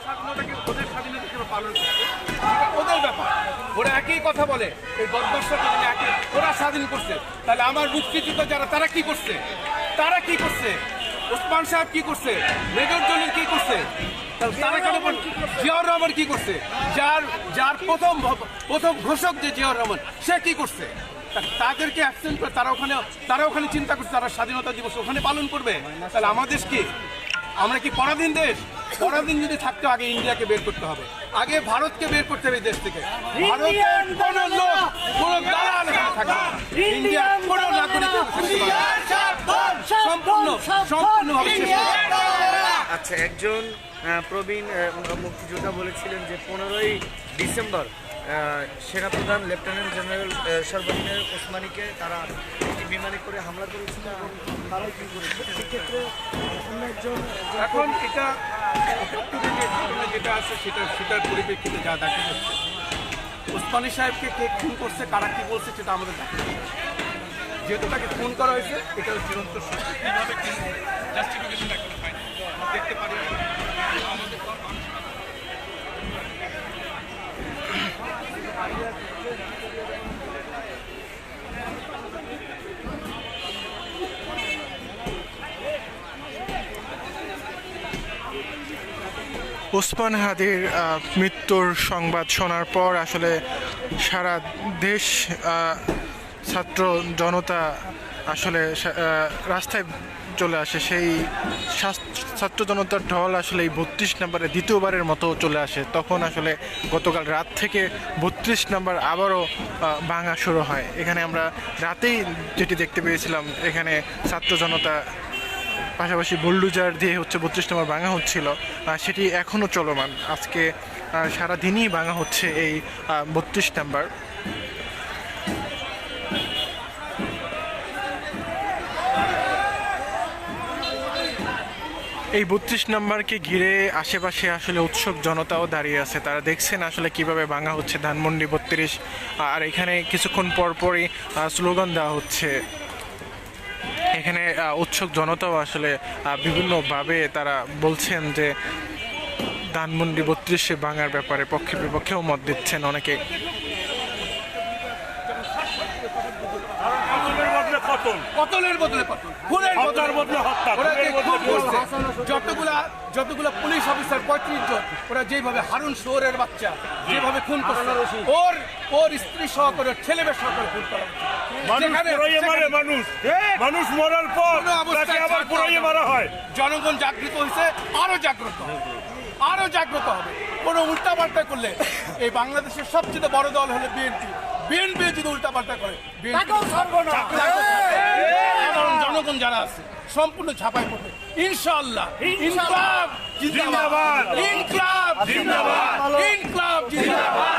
স্বাধীনতাকে ওদের স্বাধীনতা হিসেবে পালন করছে, ওদের ব্যাপার। ওরা একই কথা বলে, এই বদমাশরা একই, ওরা স্বাধীন করছে। তাহলে আমার মুক্তিযুদ্ধ যারা, তারা কি করছে? তারা কি করছে? ওসমান সাহেব কি করছে? মেজর জলিল কি করছে? তারা কেন? জিয়াউর রহমান কি করছে? যার প্রথম ঘোষক যে জিয়াউর রহমান, সে কি করছে? তাদেরকে অ্যাবসেন্ট করে তারা ওখানে চিন্তা করছে তারা স্বাধীনতা দিবস ওখানে পালন করবে। তাহলে আমাদের কি, আমরা কি পরাধীন দেশ? পরাধীন যদি থাকতে আগে ইন্ডিয়াকে বের করতে হবে, আগে ভারতকে বের করতে হবে এই দেশ থেকে। ভারতের কোনো লোক, কোনো দালাল এখানে থাকবে না। ইন্ডিয়ার কোনো নাগরিক সম্পূর্ণভাবে শেষ হবে। আচ্ছা, একজন প্রবীণ মুক্তিযোদ্ধা বলেছিলেন যে 15ই ডিসেম্বর সেনাপ্রধান লেফটেন্যান্ট জেনারেল সর্বদিনের ওসমানীকে তারা একটি বিমানে করে হামলা করেছিল এবং তারাই কি করেছে। সেক্ষেত্রে অন্য একজন এখন এটা যেটা আছে সেটার পরিপ্রেক্ষিতে যা দেখা যাচ্ছে, ওসমানী সাহেবকে কে খুন করছে, কারা কি বলছে, সেটা আমাদের দেখা যাচ্ছে। যেহেতু তাকে খুন করা হয়েছে, এটা চিরন্তর সত্য। কীভাবে জাস্টিফিকেশন এখনো পাইনি, দেখতে পারি আমাদের ওসমান হাদির মৃত্যুর সংবাদ শোনার পর আসলে সারা দেশ, ছাত্র জনতা আসলে রাস্তায় চলে আসে। সেই ছাত্র জনতার ঢল আসলে এই 32 নম্বরে দ্বিতীয়বারের মতো চলে আসে। তখন আসলে গতকাল রাত থেকে 32 নম্বর আবারও ভাঙা শুরু হয়। এখানে আমরা রাতেই যেটি দেখতে পেয়েছিলাম, এখানে ছাত্র জনতা পাশাপাশি বুলডোজার দিয়ে 32 নম্বর ভাঙা হচ্ছিল, সেটি এখনও চলমান। আজকে সারাদিনই ভাঙা হচ্ছে এই 32 নম্বর। এই 32 নম্বরকে ঘিরে আশেপাশে আসলে উৎসুক জনতাও দাঁড়িয়ে আছে। তারা দেখছেন আসলে কিভাবে ভাঙা হচ্ছে ধানমন্ডি 32। আর এখানে কিছুক্ষণ পরপরই স্লোগান দেওয়া হচ্ছে। এখানে উৎসুক জনতাও আসলে বিভিন্নভাবে তারা বলছেন যে ধানমন্ডি 32 ভাঙার ব্যাপারে পক্ষে বিপক্ষেও মত দিচ্ছেন অনেকে। কতলের বদলে কতল, খুনের বদলে হত্যা। যতগুলা পুলিশ অফিসার 35 জন, ওরা যেভাবে হারুন শহরের বাচ্চা যেভাবে খুন করছে, ওর স্ত্রী সহকারে, ছেলে মেয়ে সহকারে খুন করা মানুষ মরার পর তাকে আবার পুরাইয়ে মারা হয়। জনগণ জাগৃত হয়েছে, আরো জাগ্রত হবে। কোনো উল্টাপাল্টা করলে এই বাংলাদেশের সবচেয়ে বড় দল হলো বিএনপি যদি উল্টাপাল্টা করে, জনগণ যারা আছে সম্পূর্ণ ঝাঁপায় পড়বে ইনশাআল্লাহ। ইনকলাব জিন্দাবাদ, ইনকলাব জিন্দাবাদ, ইনকলাব জিন্দাবাদ।